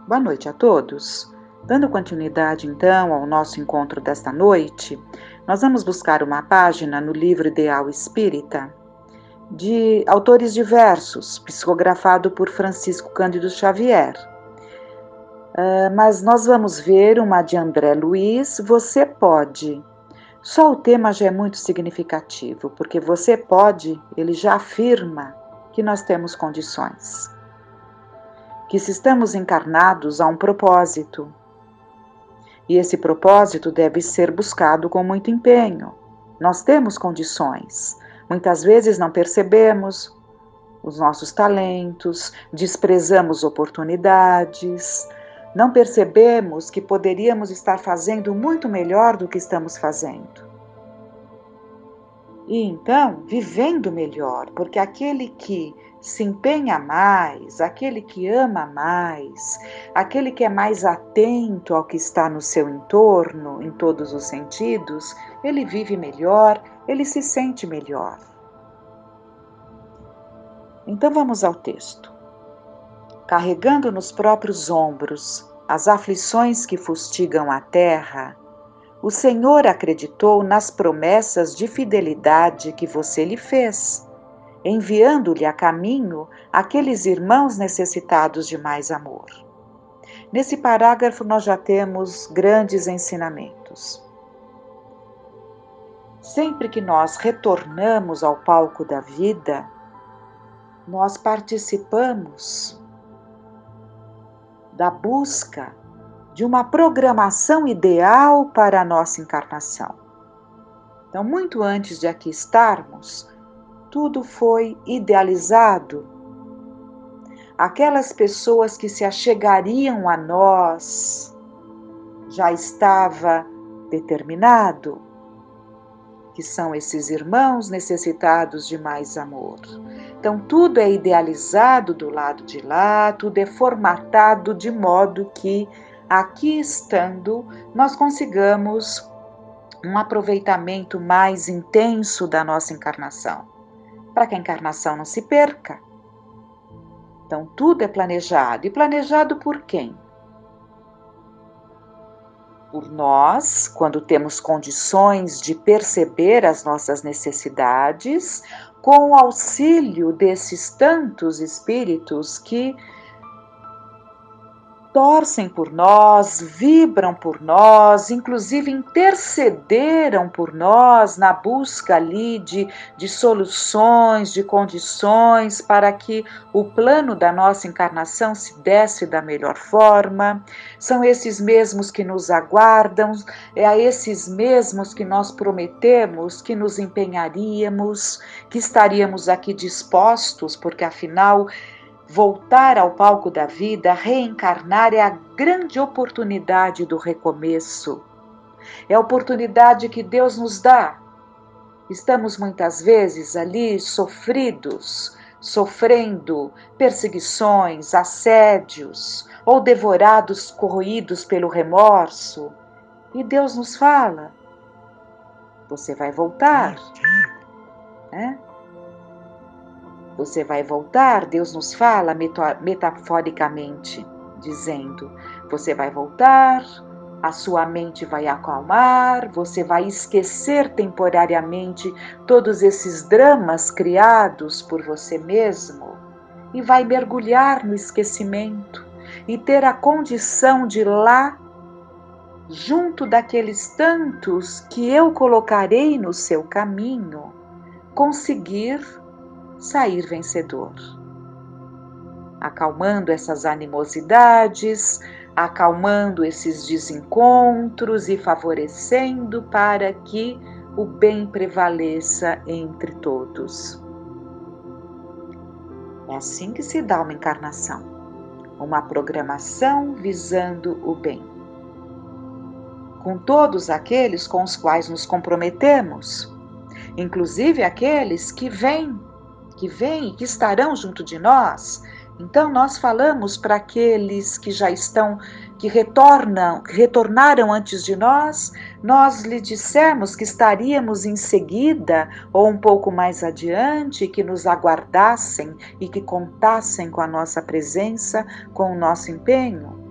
Boa noite a todos. Dando continuidade, então, ao nosso encontro desta noite, nós vamos buscar uma página no livro Ideal Espírita, de autores diversos, psicografado por Francisco Cândido Xavier. Mas nós vamos ver uma de André Luiz, Você Pode. Só o tema já é muito significativo, porque você pode, ele já afirma que nós temos condições. Que se estamos encarnados há um propósito. E esse propósito deve ser buscado com muito empenho. Nós temos condições. Muitas vezes não percebemos os nossos talentos, desprezamos oportunidades, não percebemos que poderíamos estar fazendo muito melhor do que estamos fazendo. E então, vivendo melhor, porque aquele que se empenha mais, aquele que ama mais, aquele que é mais atento ao que está no seu entorno, em todos os sentidos, ele vive melhor, ele se sente melhor. Então vamos ao texto. Carregando nos próprios ombros as aflições que fustigam a terra, o Senhor acreditou nas promessas de fidelidade que você lhe fez, enviando-lhe a caminho aqueles irmãos necessitados de mais amor. Nesse parágrafo nós já temos grandes ensinamentos. Sempre que nós retornamos ao palco da vida, nós participamos da busca de uma programação ideal para a nossa encarnação. Então, muito antes de aqui estarmos, tudo foi idealizado. Aquelas pessoas que se achegariam a nós já estava determinado, que são esses irmãos necessitados de mais amor. Então, tudo é idealizado do lado de lá, tudo é formatado de modo que, aqui estando, nós consigamos um aproveitamento mais intenso da nossa encarnação, para que a encarnação não se perca. Então, tudo é planejado. E planejado por quem? Por nós, quando temos condições de perceber as nossas necessidades, com o auxílio desses tantos espíritos que torcem por nós, vibram por nós, inclusive intercederam por nós na busca ali de soluções, de condições para que o plano da nossa encarnação se desse da melhor forma. São esses mesmos que nos aguardam, é a esses mesmos que nós prometemos que nos empenharíamos, que estaríamos aqui dispostos, porque afinal voltar ao palco da vida, reencarnar é a grande oportunidade do recomeço. É a oportunidade que Deus nos dá. Estamos muitas vezes ali sofridos, sofrendo perseguições, assédios, ou devorados, corroídos pelo remorso. E Deus nos fala, você vai voltar, né? Você vai voltar, Deus nos fala metaforicamente, dizendo, você vai voltar, a sua mente vai acalmar, você vai esquecer temporariamente todos esses dramas criados por você mesmo e vai mergulhar no esquecimento e ter a condição de lá, junto daqueles tantos que eu colocarei no seu caminho, conseguir sair vencedor, acalmando essas animosidades, acalmando esses desencontros e favorecendo para que o bem prevaleça entre todos. É assim que se dá uma encarnação, uma programação visando o bem. Com todos aqueles com os quais nos comprometemos, inclusive aqueles que vêm e que estarão junto de nós. Então nós falamos para aqueles que já estão, que retornaram antes de nós lhe dissemos que estaríamos em seguida ou um pouco mais adiante, que nos aguardassem e que contassem com a nossa presença, com o nosso empenho.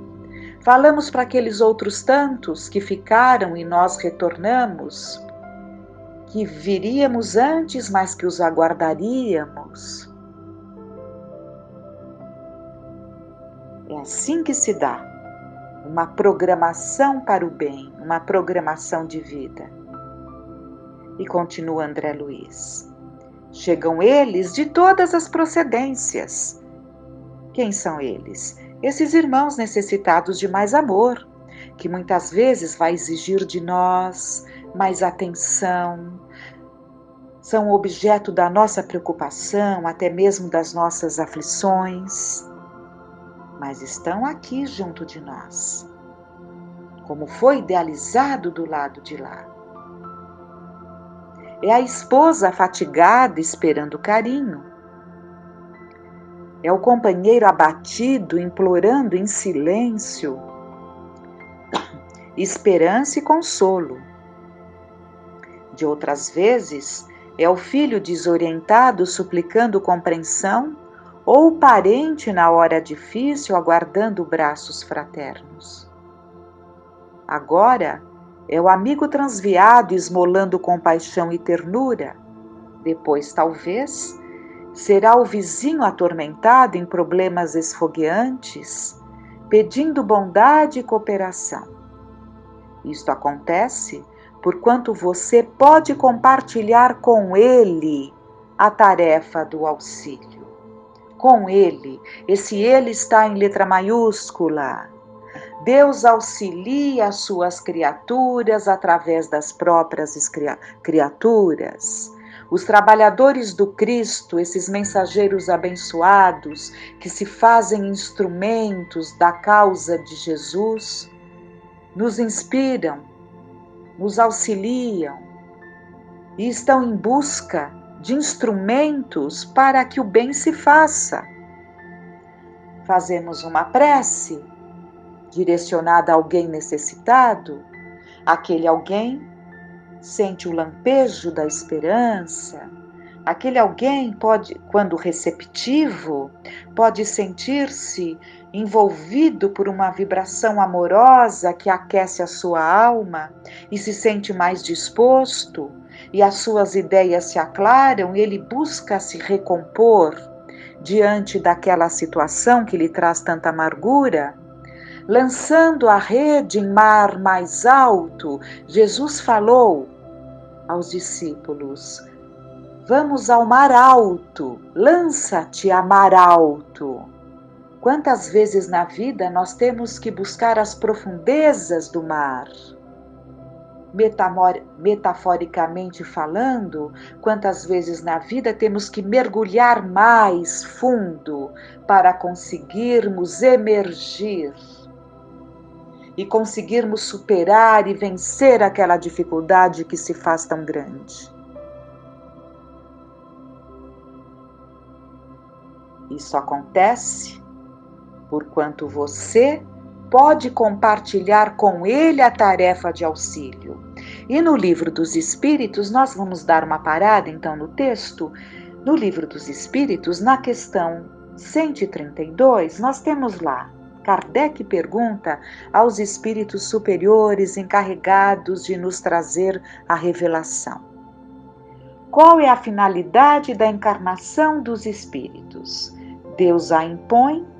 Falamos para aqueles outros tantos que ficaram e nós retornamos, que viríamos antes, mas que os aguardaríamos. É assim que se dá uma programação para o bem, uma programação de vida. E continua André Luiz. Chegam eles de todas as procedências. Quem são eles? Esses irmãos necessitados de mais amor, que muitas vezes vai exigir de nós mais atenção, são objeto da nossa preocupação, até mesmo das nossas aflições, mas estão aqui junto de nós, como foi idealizado do lado de lá. É a esposa fatigada esperando carinho. É o companheiro abatido implorando em silêncio esperança e consolo. De outras vezes, é o filho desorientado suplicando compreensão ou o parente na hora difícil aguardando braços fraternos. Agora, é o amigo transviado esmolando compaixão e ternura. Depois, talvez, será o vizinho atormentado em problemas esfogueantes, pedindo bondade e cooperação. Isto acontece porquanto você pode compartilhar com ele a tarefa do auxílio. Com ele, esse ele está em letra maiúscula. Deus auxilia as suas criaturas através das próprias criaturas. Os trabalhadores do Cristo, esses mensageiros abençoados, que se fazem instrumentos da causa de Jesus, nos inspiram, nos auxiliam e estão em busca de instrumentos para que o bem se faça. Fazemos uma prece direcionada a alguém necessitado, aquele alguém sente o lampejo da esperança, aquele alguém pode, quando receptivo, pode sentir-se envolvido por uma vibração amorosa que aquece a sua alma e se sente mais disposto, e as suas ideias se aclaram e ele busca se recompor diante daquela situação que lhe traz tanta amargura. Lançando a rede em mar mais alto, Jesus falou aos discípulos: vamos ao mar alto, lança-te a mar alto. Quantas vezes na vida nós temos que buscar as profundezas do mar? Metaforicamente falando, quantas vezes na vida temos que mergulhar mais fundo para conseguirmos emergir e conseguirmos superar e vencer aquela dificuldade que se faz tão grande. Isso acontece porquanto você pode compartilhar com ele a tarefa de auxílio. E no Livro dos Espíritos, nós vamos dar uma parada então no texto. No Livro dos Espíritos, na questão 132, nós temos lá: Kardec pergunta aos espíritos superiores encarregados de nos trazer a revelação: qual é a finalidade da encarnação dos espíritos? Deus a impõe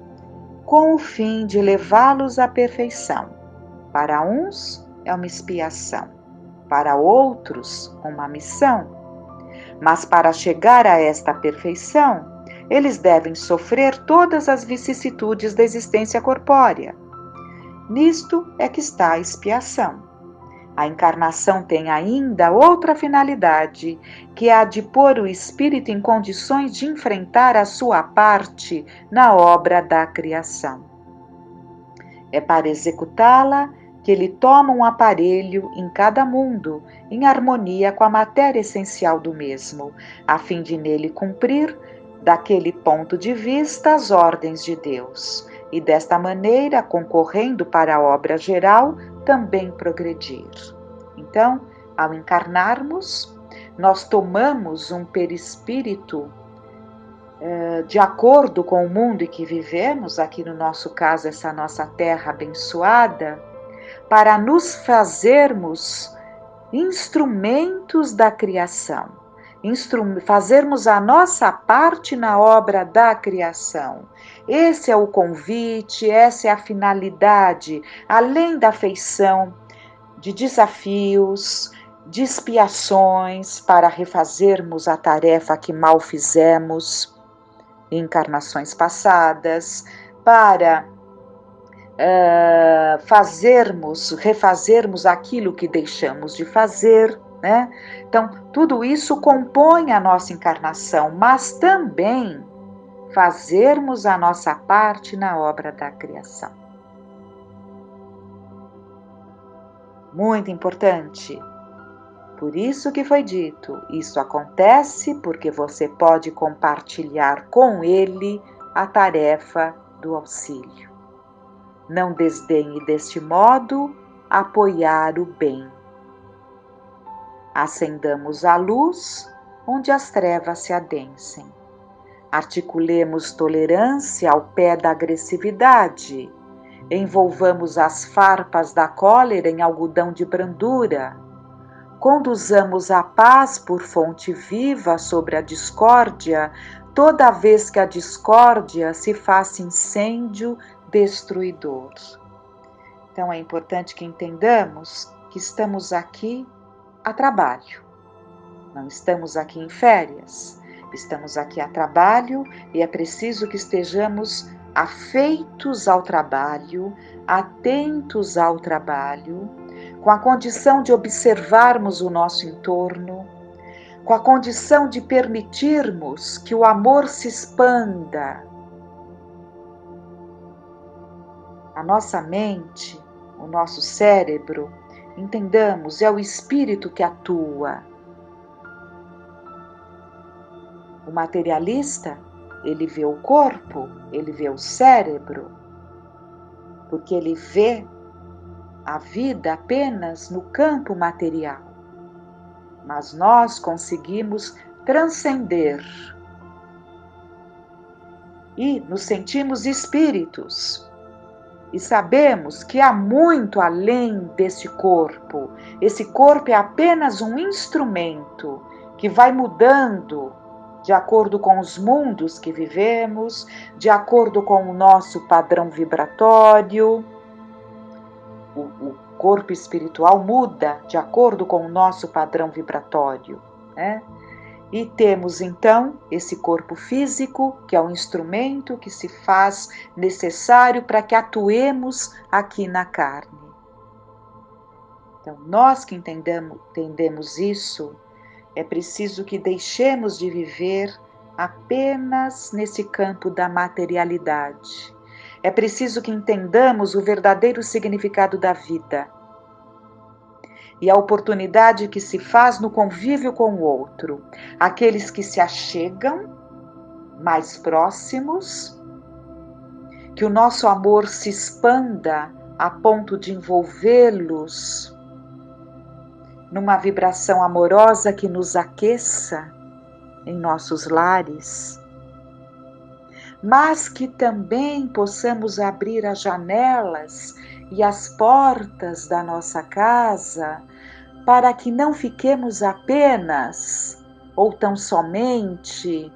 com o fim de levá-los à perfeição. Para uns é uma expiação, para outros uma missão. Mas para chegar a esta perfeição, eles devem sofrer todas as vicissitudes da existência corpórea. Nisto é que está a expiação. A encarnação tem ainda outra finalidade, que é a de pôr o espírito em condições de enfrentar a sua parte na obra da criação. É para executá-la que ele toma um aparelho em cada mundo, em harmonia com a matéria essencial do mesmo, a fim de nele cumprir, daquele ponto de vista, as ordens de Deus, e desta maneira, concorrendo para a obra geral, também progredir. Então, ao encarnarmos, nós tomamos um perispírito de acordo com o mundo em que vivemos, aqui no nosso caso, essa nossa terra abençoada, para nos fazermos instrumentos da criação, fazermos a nossa parte na obra da criação. Esse é o convite, essa é a finalidade, além da afeição, de desafios, de expiações, para refazermos a tarefa que mal fizemos em encarnações passadas, para refazermos aquilo que deixamos de fazer, né? Então, tudo isso compõe a nossa encarnação, mas também fazermos a nossa parte na obra da criação. Muito importante. Por isso que foi dito, isso acontece porque você pode compartilhar com ele a tarefa do auxílio. Não desdenhe deste modo apoiar o bem. Acendamos a luz onde as trevas se adensem. Articulemos tolerância ao pé da agressividade. Envolvamos as farpas da cólera em algodão de brandura. Conduzamos a paz por fonte viva sobre a discórdia, toda vez que a discórdia se faça incêndio destruidor. Então é importante que entendamos que estamos aqui a trabalho. Não estamos aqui em férias. Estamos aqui a trabalho e é preciso que estejamos afeitos ao trabalho, atentos ao trabalho, com a condição de observarmos o nosso entorno, com a condição de permitirmos que o amor se expanda. A nossa mente, o nosso cérebro, entendamos, é o espírito que atua. O materialista, ele vê o corpo, ele vê o cérebro, porque ele vê a vida apenas no campo material. Mas nós conseguimos transcender e nos sentimos espíritos. E sabemos que há muito além deste corpo. Esse corpo é apenas um instrumento que vai mudando de acordo com os mundos que vivemos, de acordo com o nosso padrão vibratório. O corpo espiritual muda de acordo com o nosso padrão vibratório, né? E temos então esse corpo físico, que é um instrumento que se faz necessário para que atuemos aqui na carne. Então, nós que entendemos isso, é preciso que deixemos de viver apenas nesse campo da materialidade. É preciso que entendamos o verdadeiro significado da vida e a oportunidade que se faz no convívio com o outro. Aqueles que se achegam mais próximos, que o nosso amor se expanda a ponto de envolvê-los numa vibração amorosa que nos aqueça em nossos lares, mas que também possamos abrir as janelas e as portas da nossa casa para que não fiquemos apenas ou tão somente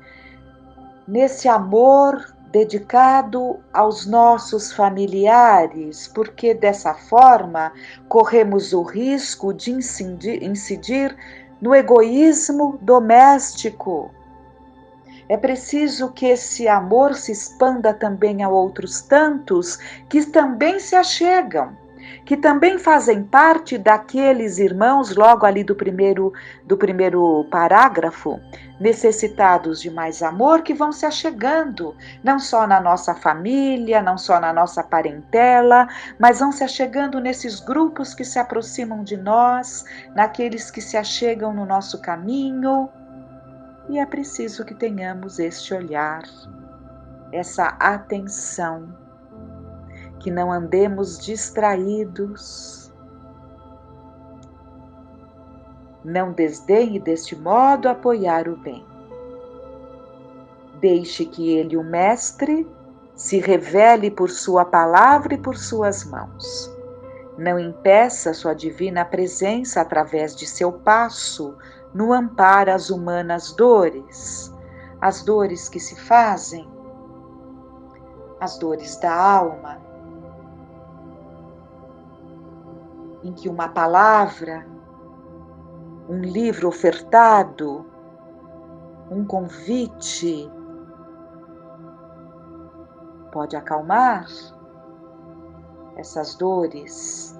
nesse amor dedicado aos nossos familiares, porque dessa forma corremos o risco de incidir no egoísmo doméstico. É preciso que esse amor se expanda também a outros tantos que também se achegam, que também fazem parte daqueles irmãos, logo ali do primeiro parágrafo, necessitados de mais amor, que vão se achegando, não só na nossa família, não só na nossa parentela, mas vão se achegando nesses grupos que se aproximam de nós, naqueles que se achegam no nosso caminho. E é preciso que tenhamos este olhar, essa atenção, que não andemos distraídos. Não desdenhe deste modo apoiar o bem. Deixe que Ele, o Mestre, se revele por sua palavra e por suas mãos. Não impeça sua divina presença através de seu passo no amparo às humanas dores, as dores que se fazem, as dores da alma, em que uma palavra, um livro ofertado, um convite pode acalmar essas dores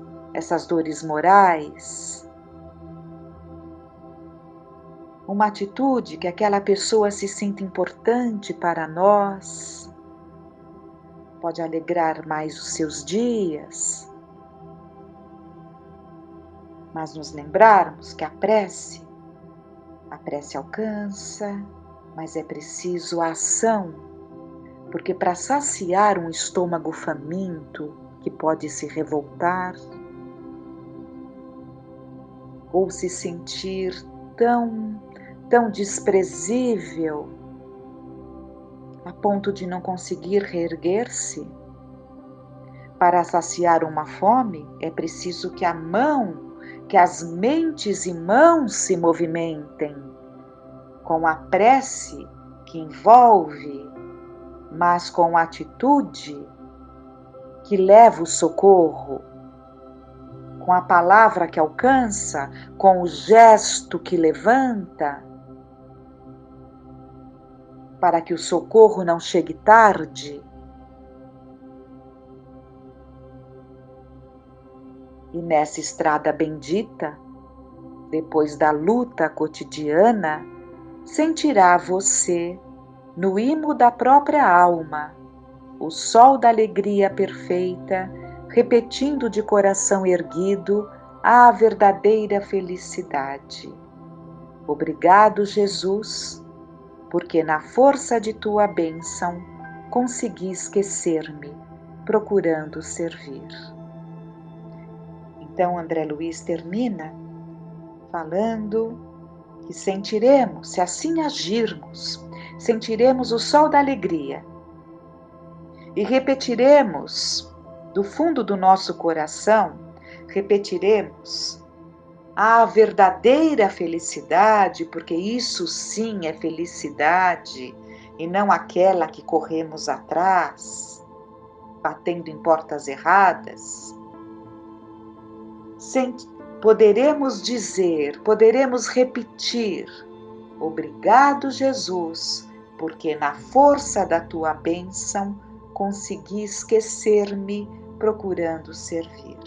morais. Uma atitude que aquela pessoa se sinta importante para nós pode alegrar mais os seus dias. Mas nos lembrarmos que a prece alcança, mas é preciso a ação, porque para saciar um estômago faminto que pode se revoltar ou se sentir tão desprezível a ponto de não conseguir reerguer-se, para saciar uma fome é preciso que as mentes e mãos se movimentem com a prece que envolve, mas com a atitude que leva o socorro, com a palavra que alcança, com o gesto que levanta, para que o socorro não chegue tarde. E nessa estrada bendita, depois da luta cotidiana, sentirá você, no imo da própria alma, o sol da alegria perfeita, repetindo de coração erguido a verdadeira felicidade. Obrigado, Jesus, porque na força de tua bênção consegui esquecer-me, procurando servir. Então André Luiz termina falando que sentiremos, se assim agirmos, sentiremos o sol da alegria e repetiremos do fundo do nosso coração, repetiremos a verdadeira felicidade, porque isso sim é felicidade e não aquela que corremos atrás, batendo em portas erradas. Poderemos dizer, poderemos repetir: obrigado, Jesus, porque na força da tua bênção consegui esquecer-me procurando servir.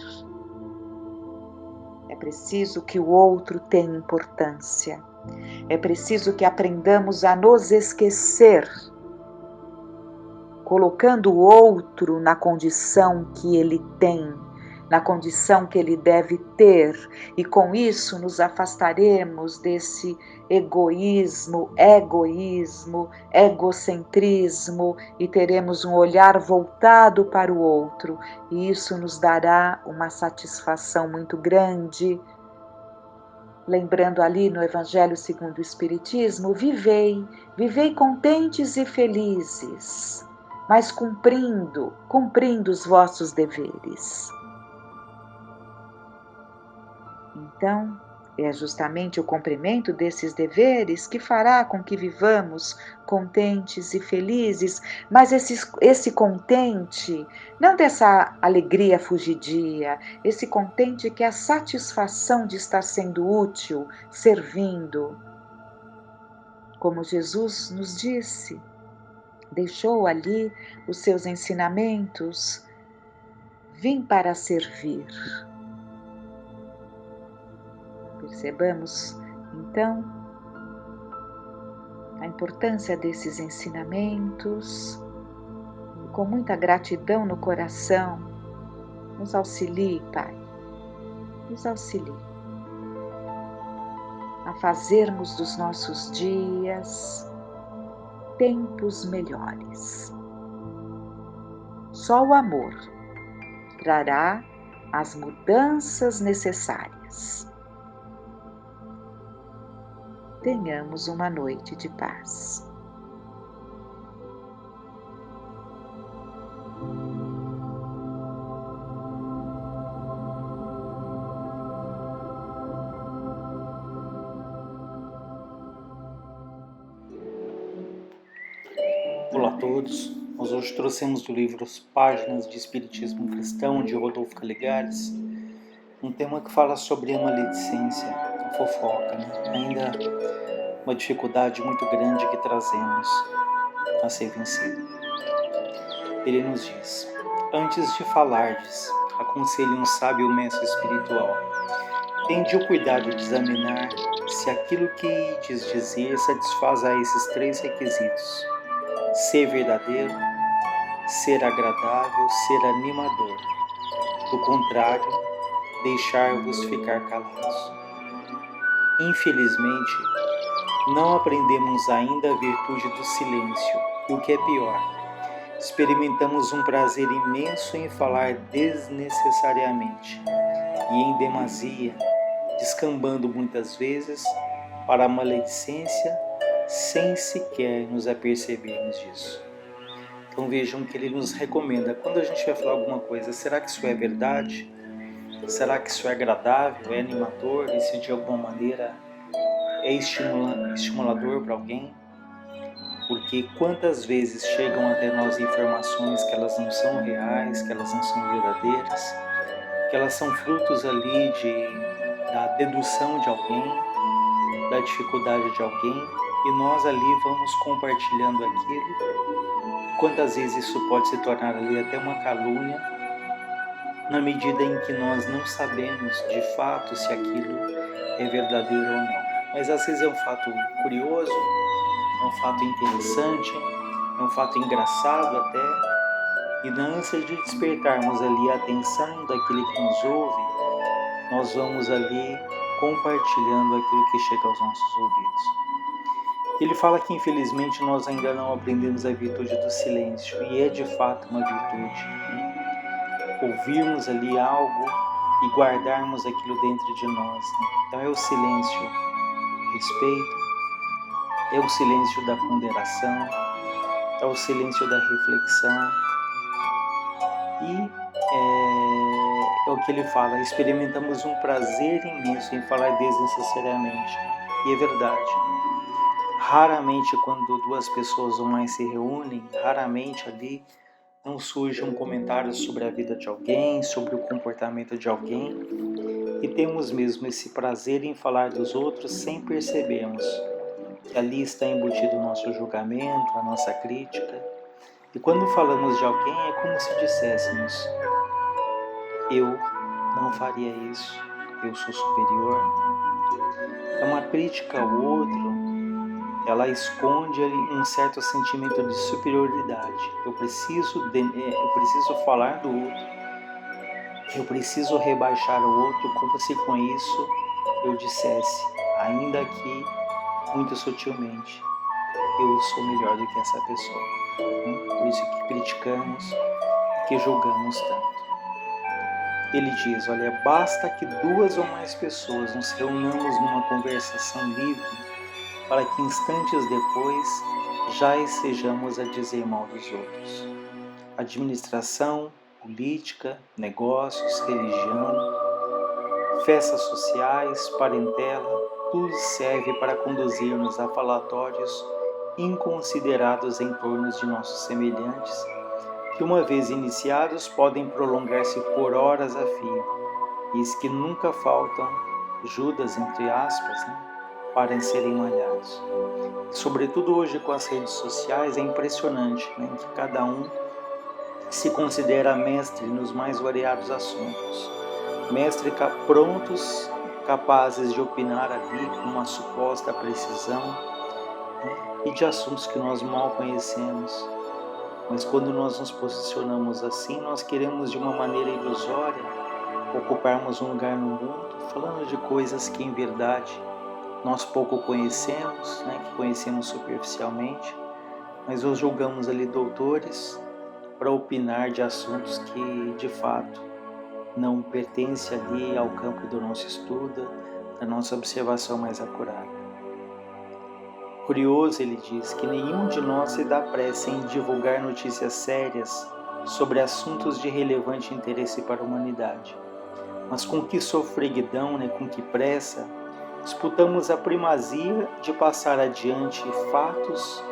É preciso que o outro tenha importância. É preciso que aprendamos a nos esquecer, colocando o outro na condição que ele tem, na condição que ele deve ter, e com isso nos afastaremos desse egoísmo, egocentrismo, e teremos um olhar voltado para o outro, e isso nos dará uma satisfação muito grande. Lembrando ali no Evangelho segundo o Espiritismo, vivei contentes e felizes, mas cumprindo os vossos deveres. Então, é justamente o cumprimento desses deveres que fará com que vivamos contentes e felizes, mas esse contente, não dessa alegria fugidia, esse contente que é a satisfação de estar sendo útil, servindo. Como Jesus nos disse, deixou ali os seus ensinamentos: vim para servir. Percebamos, então, a importância desses ensinamentos e com muita gratidão no coração, nos auxilie, Pai, nos auxilie a fazermos dos nossos dias tempos melhores. Só o amor trará as mudanças necessárias. Tenhamos uma noite de paz. todos. Nós hoje trouxemos do livro Páginas de Espiritismo Cristão, de Rodolfo Caligares, um tema que fala sobre a maledicência, a fofoca, ainda uma dificuldade muito grande que trazemos a ser vencida. Ele nos diz: antes de falardes, aconselhe um sábio mestre espiritual. Tende o cuidado de examinar se aquilo que ides dizer satisfaz a esses 3 requisitos: ser verdadeiro, ser agradável, ser animador. Do contrário, deixar-vos ficar calados. Infelizmente, não aprendemos ainda a virtude do silêncio, e o que é pior, experimentamos um prazer imenso em falar desnecessariamente e em demasia, descambando muitas vezes para a maledicência sem sequer nos apercebermos disso. Então vejam que ele nos recomenda, quando a gente vai falar alguma coisa, será que isso é verdade? Será que isso é agradável, é animador? E se de alguma maneira é estimulador para alguém? Porque quantas vezes chegam até nós informações que elas não são reais, que elas não são verdadeiras, que elas são frutos ali da dedução de alguém, da dificuldade de alguém, e nós ali vamos compartilhando aquilo. Quantas vezes isso pode se tornar ali até uma calúnia, na medida em que nós não sabemos de fato se aquilo é verdadeiro ou não. Mas às vezes é um fato curioso, é um fato interessante, é um fato engraçado até, e na ânsia de despertarmos ali a atenção daquele que nos ouve, nós vamos ali compartilhando aquilo que chega aos nossos ouvidos. Ele fala que infelizmente nós ainda não aprendemos a virtude do silêncio, e é de fato uma virtude. Ouvirmos ali algo e guardarmos aquilo dentro de nós. Então é o silêncio do respeito, é o silêncio da ponderação, é o silêncio da reflexão. E é o que ele fala, experimentamos um prazer imenso em falar desnecessariamente. E é verdade. Raramente quando 2 pessoas ou mais se reúnem, raramente ali não surge um comentário sobre a vida de alguém, sobre o comportamento de alguém, e temos mesmo esse prazer em falar dos outros sem percebermos que ali está embutido o nosso julgamento, a nossa crítica. E quando falamos de alguém é como se disséssemos: eu não faria isso, eu sou superior. É uma crítica ao outro, ela esconde um certo sentimento de superioridade. Eu preciso falar do outro, eu preciso rebaixar o outro, como se com isso eu dissesse, ainda que muito sutilmente, eu sou melhor do que essa pessoa. Por isso que criticamos, que julgamos tanto. Ele diz, olha, basta que 2 ou mais pessoas nos reunamos numa conversação livre para que instantes depois já estejamos a dizer mal dos outros. Administração, política, negócios, religião, festas sociais, parentela, tudo serve para conduzir-nos a falatórios inconsiderados em torno de nossos semelhantes, que uma vez iniciados podem prolongar-se por horas a fio, eis que nunca faltam Judas, entre aspas, para serem malhados. Sobretudo hoje com as redes sociais é impressionante, em que cada um se considera mestre nos mais variados assuntos, prontos, capazes de opinar ali com uma suposta precisão, e de assuntos que nós mal conhecemos. Mas quando nós nos posicionamos assim, nós queremos de uma maneira ilusória ocuparmos um lugar no mundo, falando de coisas que em verdade nós pouco conhecemos, que conhecemos superficialmente, mas os julgamos ali doutores para opinar de assuntos que de fato não pertencem ali ao campo do nosso estudo, da nossa observação mais acurada. Curioso, ele diz, que nenhum de nós se dá pressa em divulgar notícias sérias sobre assuntos de relevante interesse para a humanidade. Mas com que sofreguidão, com que pressa, disputamos a primazia de passar adiante fatos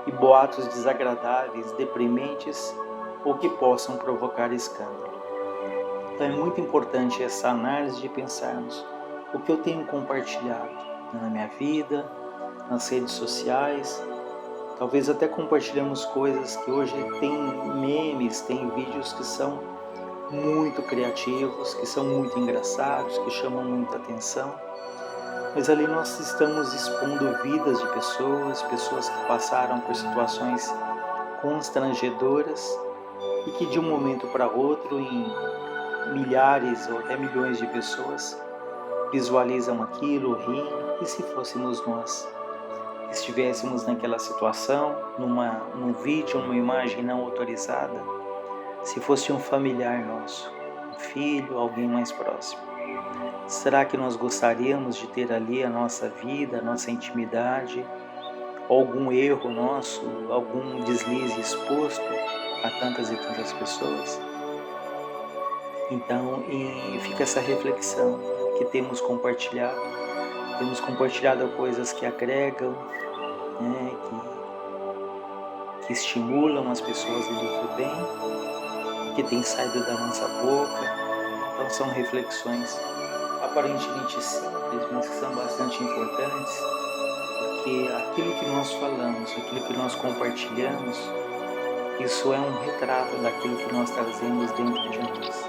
e boatos desagradáveis, deprimentes ou que possam provocar escândalo. Então é muito importante essa análise de pensarmos o que eu tenho compartilhado na minha vida, nas redes sociais. Talvez até compartilhamos coisas que hoje tem memes, tem vídeos que são muito criativos, que são muito engraçados, que chamam muita atenção. Mas ali nós estamos expondo vidas de pessoas que passaram por situações constrangedoras e que de um momento para outro, em milhares ou até milhões de pessoas, visualizam aquilo, riem, e se fôssemos nós? Estivéssemos naquela situação, num vídeo, numa imagem não autorizada, se fosse um familiar nosso, um filho, alguém mais próximo, será que nós gostaríamos de ter ali a nossa vida, a nossa intimidade, algum erro nosso, algum deslize exposto a tantas e tantas pessoas? Então, fica essa reflexão que temos compartilhado coisas que agregam, né, que estimulam as pessoas a ir para o bem, que tem saído da nossa boca. Então são reflexões aparentemente simples, mas que são bastante importantes, porque aquilo que nós falamos, aquilo que nós compartilhamos, isso é um retrato daquilo que nós trazemos dentro de nós.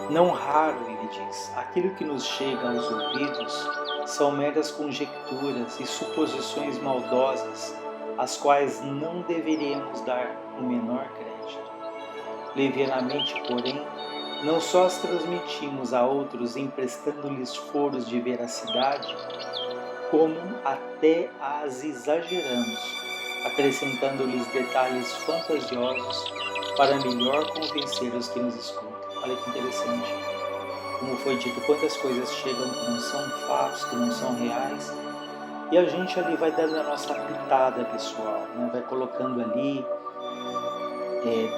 Não raro, ele diz, aquilo que nos chega aos ouvidos são meras conjecturas e suposições maldosas, às quais não deveríamos dar o menor crédito. Levianamente, porém, não só as transmitimos a outros emprestando-lhes foros de veracidade, como até as exageramos, acrescentando-lhes detalhes fantasiosos para melhor convencer os que nos escutam. Olha que interessante. Como foi dito, quantas coisas chegam que não são fatos, que não são reais, e a gente ali vai dando a nossa pitada pessoal, né? Vai colocando ali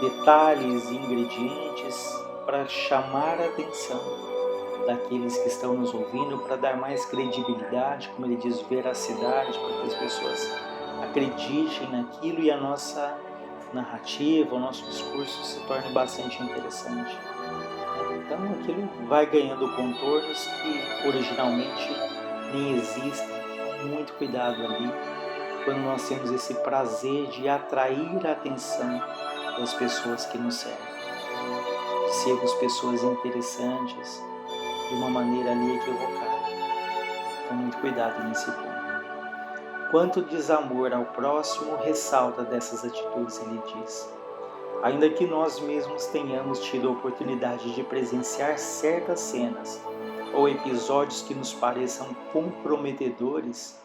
detalhes e ingredientes para chamar a atenção daqueles que estão nos ouvindo, para dar mais credibilidade, como ele diz, veracidade, para que as pessoas acreditem naquilo e a nossa narrativa, o nosso discurso se torne bastante interessante. Então aquilo vai ganhando contornos que originalmente nem existem. Muito cuidado ali quando nós temos esse prazer de atrair a atenção das pessoas que nos servem. Sermos pessoas interessantes de uma maneira ali equivocada. Então muito cuidado nesse ponto. Quanto desamor ao próximo ressalta dessas atitudes, ele diz. Ainda que nós mesmos tenhamos tido a oportunidade de presenciar certas cenas ou episódios que nos pareçam comprometedores,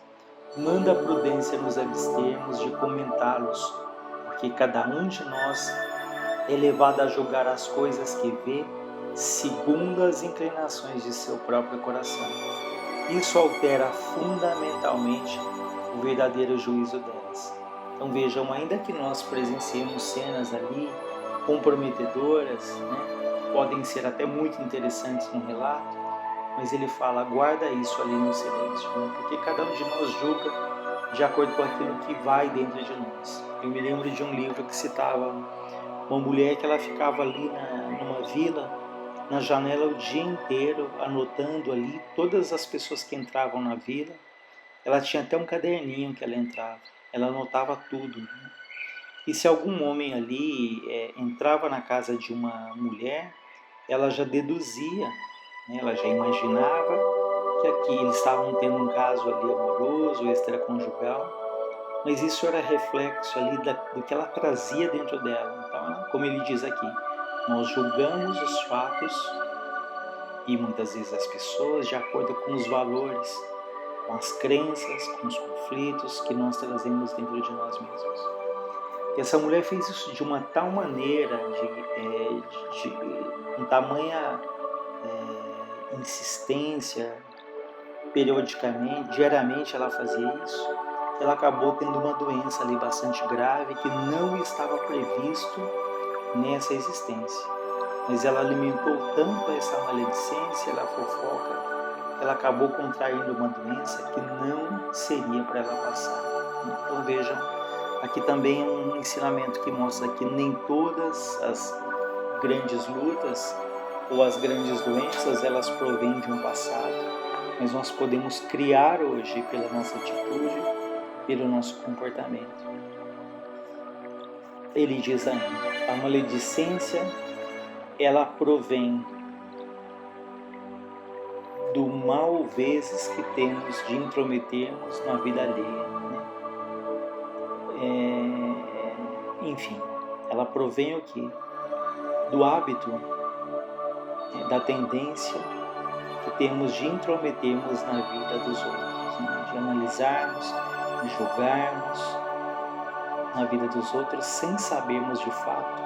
manda a prudência nos abstermos de comentá-los, porque cada um de nós é levado a julgar as coisas que vê segundo as inclinações de seu próprio coração. Isso altera fundamentalmente o verdadeiro juízo delas. Então vejam, ainda que nós presenciemos cenas ali comprometedoras, né, podem ser até muito interessantes no relato, mas ele fala, guarda isso ali no silêncio, né, porque cada um de nós julga de acordo com aquilo que vai dentro de nós. Eu me lembro de um livro que citava uma mulher que ela ficava ali numa vila, na janela o dia inteiro, anotando ali todas as pessoas que entravam na vila. Ela tinha até um caderninho que ela entrava, ela anotava tudo, né? E se algum homem ali entrava na casa de uma mulher, ela já deduzia, né? Ela já imaginava que aqui eles estavam tendo um caso ali amoroso, extraconjugal, mas isso era reflexo ali do que ela trazia dentro dela. Então, como ele diz aqui, nós julgamos os fatos e muitas vezes as pessoas de acordo com os valores, com as crenças, com os conflitos que nós trazemos dentro de nós mesmos. E essa mulher fez isso de uma tal maneira, com tamanha insistência, periodicamente, diariamente ela fazia isso, que ela acabou tendo uma doença ali bastante grave que não estava previsto nessa existência. Mas ela alimentou tanto essa maledicência, ela fofoca, ela acabou contraindo uma doença que não seria para ela passar. Então vejam, aqui também é um ensinamento que mostra que nem todas as grandes lutas ou as grandes doenças, elas provêm de um passado, mas nós podemos criar hoje pela nossa atitude, pelo nosso comportamento. Ele diz ainda, a maledicência, ela provém do mal vezes que temos de intrometermos na vida alheia, né? Enfim, ela provém o quê? Do hábito, da tendência que temos de intrometermos na vida dos outros, né? De analisarmos, de julgarmos na vida dos outros sem sabermos de fato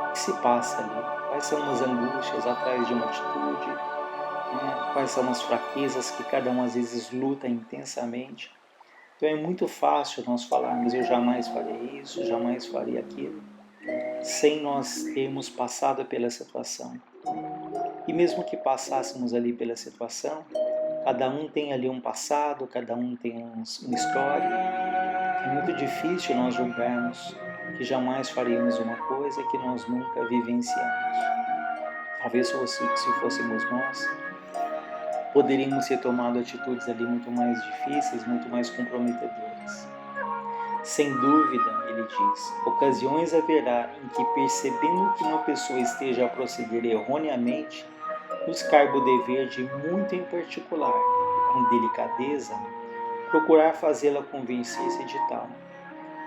o que se passa ali, quais são as angústias atrás de uma atitude, né? Quais são as fraquezas que cada um às vezes luta intensamente. Então é muito fácil nós falarmos, eu jamais farei isso, jamais farei aquilo, sem nós termos passado pela situação. E mesmo que passássemos ali pela situação, cada um tem ali um passado, cada um tem uma história. É muito difícil nós julgarmos que jamais faríamos uma coisa que nós nunca vivenciamos. Talvez se fôssemos nós, poderíamos ter tomado atitudes ali muito mais difíceis, muito mais comprometedoras. Sem dúvida, ele diz, ocasiões haverá em que, percebendo que uma pessoa esteja a proceder erroneamente, nos carga o dever de, muito em particular, com delicadeza, procurar fazê-la convencer-se de tal.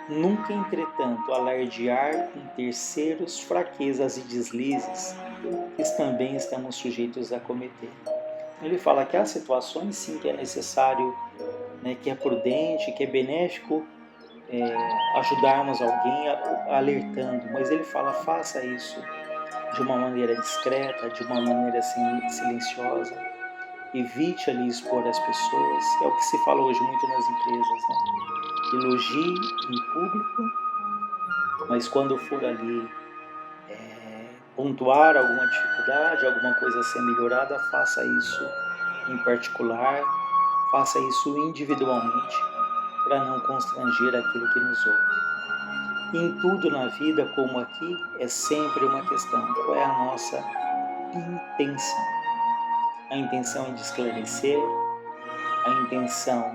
Nunca, entretanto, alardear com terceiros fraquezas e deslizes que também estamos sujeitos a cometer. Ele fala que há situações, sim, que é necessário, né, que é prudente, que é benéfico ajudarmos alguém alertando, mas ele fala, faça isso de uma maneira discreta, de uma maneira assim, silenciosa, evite ali expor as pessoas, é o que se fala hoje muito nas empresas, né? Elogie em público, mas quando for ali pontuar alguma dificuldade, alguma coisa a ser melhorada, faça isso em particular, faça isso individualmente, para não constranger aquele que nos ouve. E em tudo na vida, como aqui, é sempre uma questão, qual é a nossa intenção? A intenção é de esclarecer, a intenção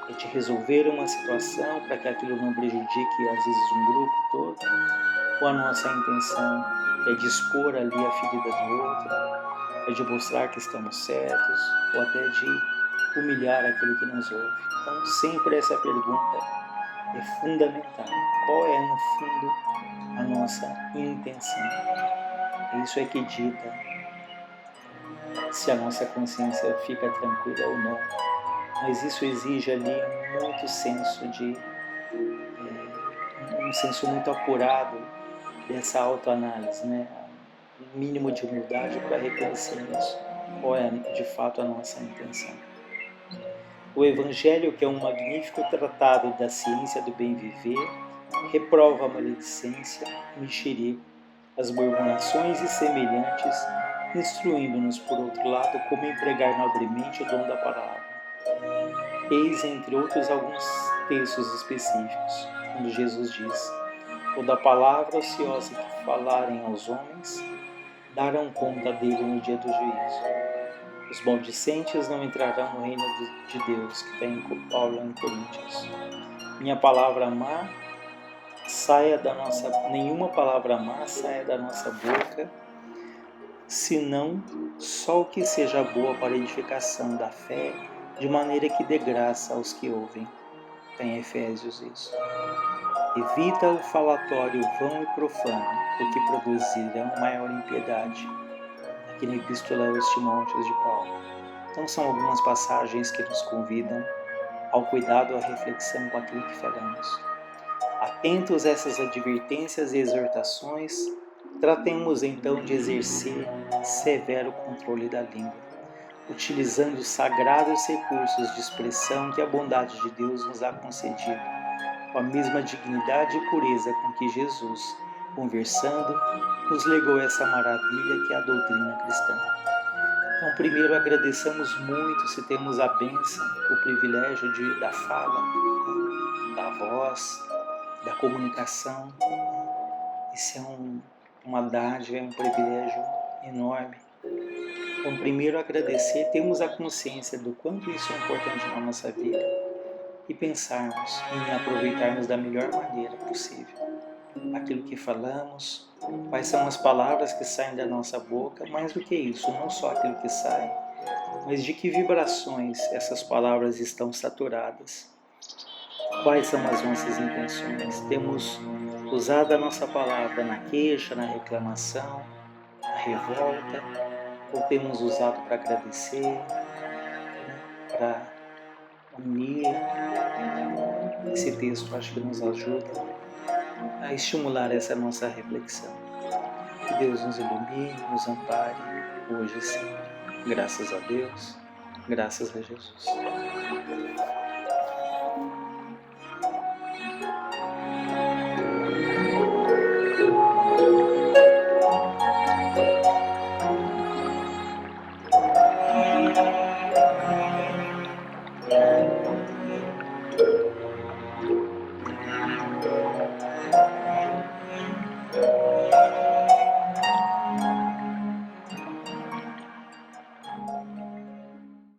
é de resolver uma situação para que aquilo não prejudique, às vezes, um grupo todo, ou a nossa intenção é de expor ali a ferida do outro, é de mostrar que estamos certos, ou até de humilhar aquele que nos ouve. Então, sempre essa pergunta é fundamental. Qual é, no fundo, a nossa intenção? Isso é que dita se a nossa consciência fica tranquila ou não. Mas isso exige ali muito senso um senso muito apurado dessa autoanálise, né? Um mínimo de humildade para reconhecermos qual é de fato a nossa intenção. O Evangelho, que é um magnífico tratado da ciência do bem viver, reprova a maledicência, o mexerico, as murmurações e semelhantes, instruindo-nos, por outro lado, como empregar nobremente o dom da palavra. Eis, entre outros, alguns textos específicos, quando Jesus diz: toda palavra ociosa que falarem aos homens, darão conta dele no dia do juízo. Os maldicentes não entrarão no reino de Deus, que está em Paulo em Coríntios. Nenhuma palavra má saia da nossa boca, senão só o que seja boa para a edificação da fé, de maneira que dê graça aos que ouvem. Tem Efésios isso. Evita o falatório vão e profano, porque produzirão maior impiedade. Aqui na Epístola aos Timóteos de Paulo. Então são algumas passagens que nos convidam ao cuidado, à reflexão com aquilo que falamos. Atentos a essas advertências e exortações, tratemos então de exercer severo controle da língua, utilizando os sagrados recursos de expressão que a bondade de Deus nos há concedido, com a mesma dignidade e pureza com que Jesus, conversando, nos legou essa maravilha que é a doutrina cristã. Então, primeiro, agradeçamos muito se temos a bênção, o privilégio da fala, da voz, da comunicação. Isso é uma dádiva, é um privilégio enorme. Então, primeiro agradecer, termos a consciência do quanto isso é importante na nossa vida e pensarmos em aproveitarmos da melhor maneira possível aquilo que falamos, quais são as palavras que saem da nossa boca, mais do que isso, não só aquilo que sai, mas de que vibrações essas palavras estão saturadas. Quais são as nossas intenções? Temos usado a nossa palavra na queixa, na reclamação, na revolta, ou temos usado para agradecer, para unir? Esse texto acho que nos ajuda a estimular essa nossa reflexão. Que Deus nos ilumine, nos ampare, hoje e sempre. Graças a Deus, graças a Jesus.